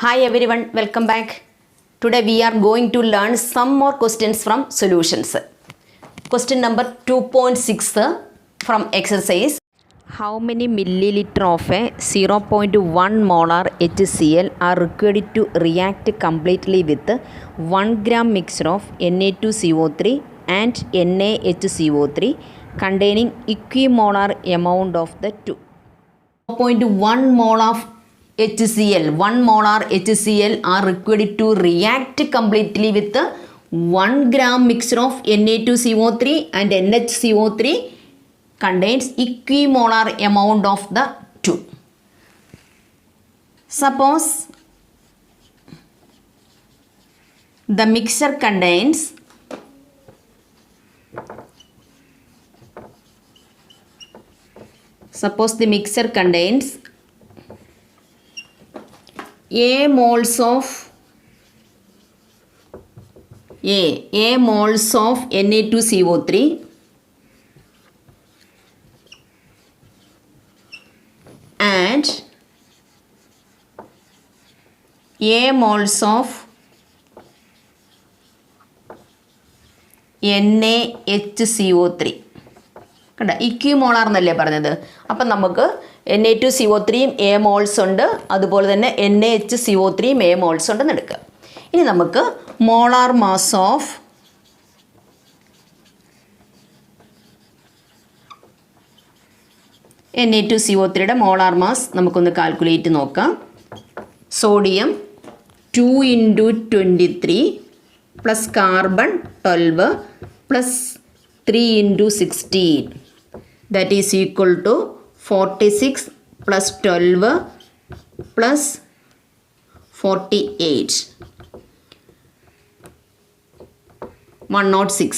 Hi everyone, welcome back. Today we are going to learn some more questions from solutions. Question number 2.6 from exercise. How many milliliter of a 0.1 molar HCl are required to react completely with 1 gram mixture of Na2CO3 and NaHCO3 containing equimolar amount of the two? 0.1 mole of HCl, 1 molar HCl are required to react completely with 1 gram mixture of Na2CO3 and NHCO3 contains equimolar amount of the two. Suppose the mixture contains A moles of Na2CO3 and A moles of NaHCO3. കണ്ട ഇക്വിമോളാർ എന്നല്ലേ പറഞ്ഞത്. അപ്പം നമുക്ക് Na2CO3യും A moles ഉണ്ട്, അതുപോലെ തന്നെ NaHCO3യും A moles ഉണ്ടെന്ന് എടുക്കുക. ഇനി നമുക്ക് മോളാർ മാസ് ഓഫ് Na2CO3യുടെ മോളാർ മാസ് നമുക്കൊന്ന് കാൽക്കുലേറ്റ് നോക്കാം. Sodium 2 × 23 plus carbon 12 plus 3 × 16 that is equal to 46 plus 12 plus 48 106.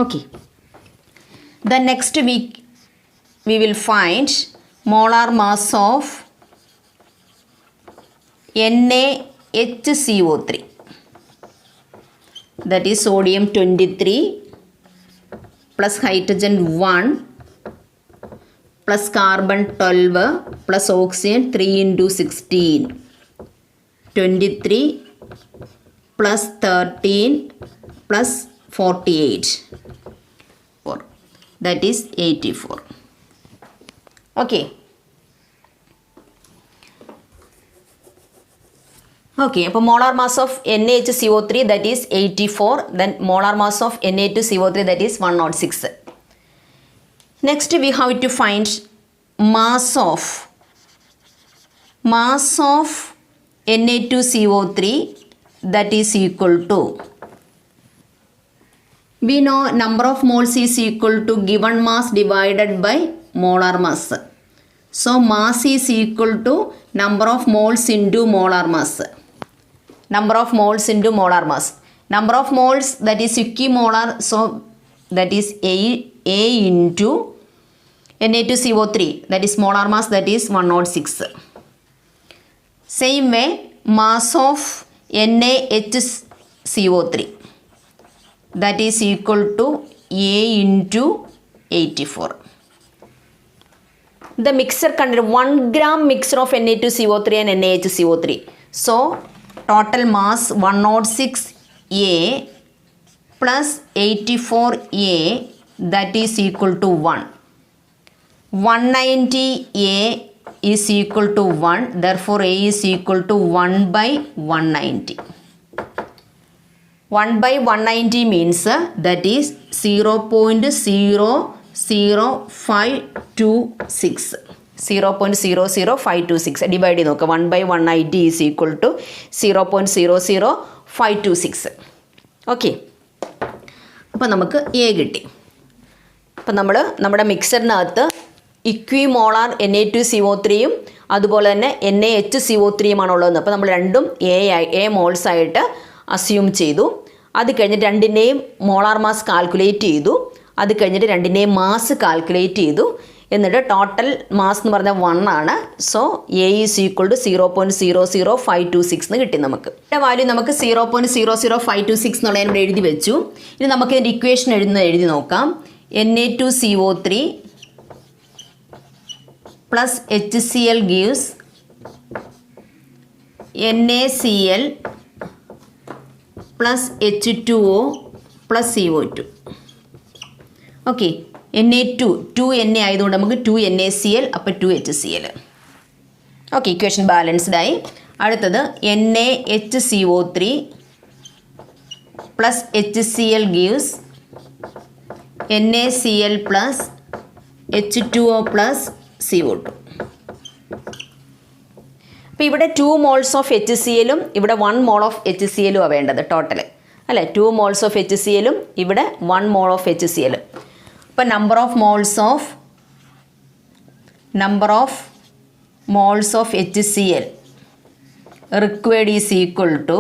Okay, the next week we will find molar mass of NaHCO3, that is sodium 23 plus hydrogen 1 plus carbon 12 plus oxygen 3 × 16 23 plus 13 plus 48 4, that is 84. Okay. Okay, അപ്പോൾ molar mass of NaHCO3 that is 84, then molar mass of Na2CO3 that is 106. Next we have to find mass of Na2CO3 that is equal to, we know number of moles is equal to given mass divided by molar mass. So mass is equal to number of moles into molar mass. Number of moles into molar mass. Number of moles that is equimolar, so that is A into Na2CO3, that is molar mass, that is 106. Same way mass of NaHCO3 that is equal to A into 84. The mixture contains 1 gram mixture of Na2CO3 and NaHCO3. So total mass 106A plus 84A that is equal to 1. 190A is equal to 1, therefore A is equal to 1 by 190. 1 by 190 means that is 0.00526. 0.00526 divide ചെയ്ത് നോക്കുക. 1 by 190 is equal to 0.00526. Okay, അപ്പോൾ നമുക്ക് A കിട്ടി. അപ്പം നമ്മൾ നമ്മുടെ മിക്സറിനകത്ത് ഇക്വിമോളാർ Na2CO3യും അതുപോലെ തന്നെ NaHCO3യുമാണ് ഉള്ളതെന്ന്. അപ്പോൾ നമ്മൾ രണ്ടും എ മോൾസ് ആയിട്ട് അസ്യൂം ചെയ്തു. അത് കഴിഞ്ഞിട്ട് രണ്ടിൻ്റെയും മോളാർ മാസ് കാൽക്കുലേറ്റ് ചെയ്തു. അത് കഴിഞ്ഞിട്ട് രണ്ടിൻ്റെയും മാസ് കാൽക്കുലേറ്റ് ചെയ്തു. എന്നിട്ട് ടോട്ടൽ മാസ് എന്ന് പറഞ്ഞാൽ 1 ആണ്. So a is equal to 0.00526 എന്ന് കിട്ടി നമുക്ക്. വാല്യൂ നമുക്ക് 0.00526 എന്നുള്ളതിനോട് എഴുതി വെച്ചു. ഇനി നമുക്ക് ഇതിൻ്റെ ഇക്വേഷൻ എഴുതി നോക്കാം. Na2CO3 plus HCl gives NaCl plus H2O plus CO2. Okay, Na2 Na ആയതുകൊണ്ട് നമുക്ക് 2 NaCl അപ്പോൾ 2 HCl. ഓക്കെ, ഇക്വേഷൻ ബാലൻസ്ഡ് ആയി. അടുത്തത് NaHCO3 plus HCl gives NaCl plus H2O plus CO2. അപ്പോൾ ഇവിടെ 2 മോൾസ് ഓഫ് HClഉം ഇവിടെ 1 മോൾ ഓഫ് HClഉം ആണ് വേണ്ടത് ടോട്ടൽ അല്ലേ. 2 മോൾസ് ഓഫ് HClഉം ഇവിടെ 1 മോൾ ഓഫ് HCl. അപ്പോൾ number of moles of HCl required is equal to,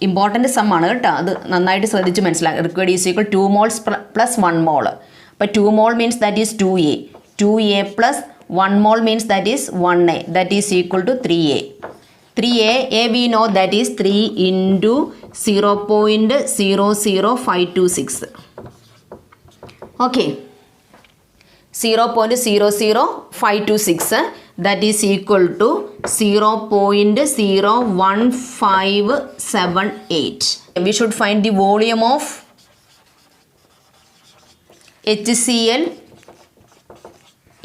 important sum ആണ് കേട്ടോ, അത് നന്നായിട്ട് ശ്രദ്ധിച്ച് മനസ്സിലാക്കുക. Required is equal 2 moles plus 1 mole. അപ്പോൾ 2 mole means that is 2A plus 1 mole means that is 1A, that is equal to 3A. 3A we know that is 3 into 0.00526. Okay, 0.00526 that is equal to 0.01578. We should find the volume of HCl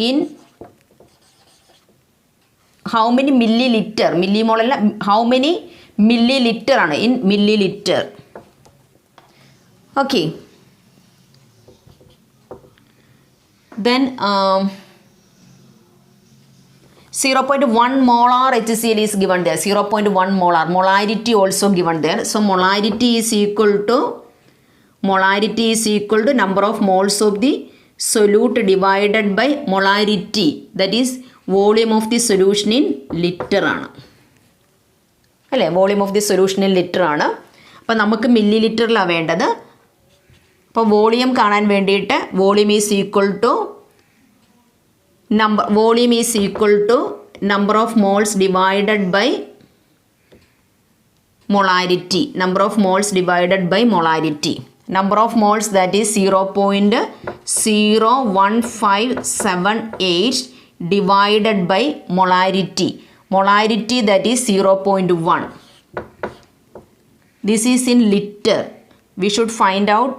in how many milliliter, millimole അല്ല, how many milliliter ആണ്, in milliliter. Okay, then 0.1 molar HCl is given there. 0.1 molar molarity also given there. So molarity is equal to number of moles of the solute divided by molarity, that is volume of the solution in litre ആണ് അല്ലേ. Volume of the solution in litre ആണ്. അപ്പോൾ നമുക്ക് milli ലിറ്ററിലാണ് വേണ്ടത്. അപ്പോൾ volume കാണാൻ വേണ്ടിയിട്ട് volume is equal to number of moles divided by molarity. Number of moles that is 0.01578 divided by molarity that is 0.1. This is in liter. We should find out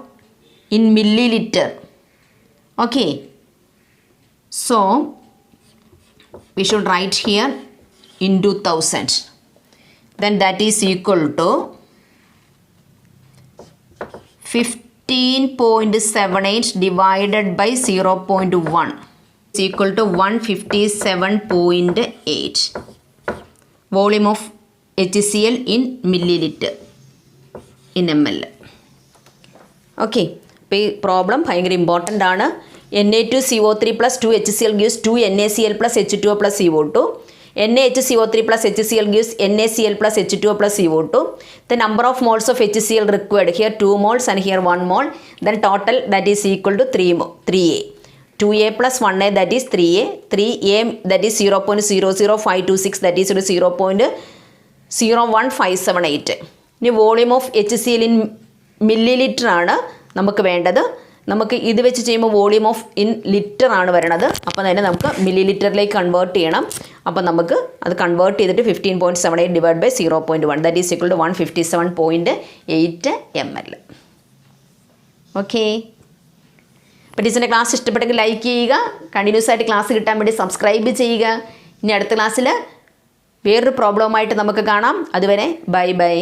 in milliliter. Okay, so we should write here into 1000. Then that is equal to 15.78 divided by 0.1 is equal to 157.8. Volume of HCl in milliliter in ml. Okay, അപ്പോൾ ഈ problem ഭയങ്കര important ആണ്. Na2CO3 plus 2 HCl gives 2 NaCl plus H2O plus CO2. NaHCO3 plus HCl gives NaCl plus H2O plus CO2. The number of moles of HCl required, here 2 moles and here 1 mole. Then total that is equal to 3A. 2A plus 1A that is 3A. 3A that is 0.00526 that is 0.01578. ഇനി volume of HCl in millilitre ആണ് നമുക്ക് വേണ്ടത്. നമുക്ക് ഇത് വെച്ച് ചെയ്യുമ്പോൾ volume of in litre ആണ് വരണത്. അപ്പോൾ തന്നെ നമുക്ക് മില്ലി ലിറ്ററിലേക്ക് കൺവേർട്ട് ചെയ്യണം. അപ്പോൾ നമുക്ക് അത് കൺവേർട്ട് ചെയ്തിട്ട് 15.78 divide by 0.1 that is equal to 157.8 ml. Okay, അപ്പോൾ ടീച്ചറിൻ്റെ ക്ലാസ് ഇഷ്ടപ്പെട്ടെങ്കിൽ ലൈക്ക് ചെയ്യുക, കണ്ടിന്യൂസ് ആയിട്ട് ക്ലാസ് കിട്ടാൻ വേണ്ടി സബ്സ്ക്രൈബ് ചെയ്യുക. ഇനി അടുത്ത ക്ലാസ്സിൽ വേറൊരു പ്രോബ്ലവുമായിട്ട് നമുക്ക് കാണാം. അതുവരെ ബൈ ബൈ.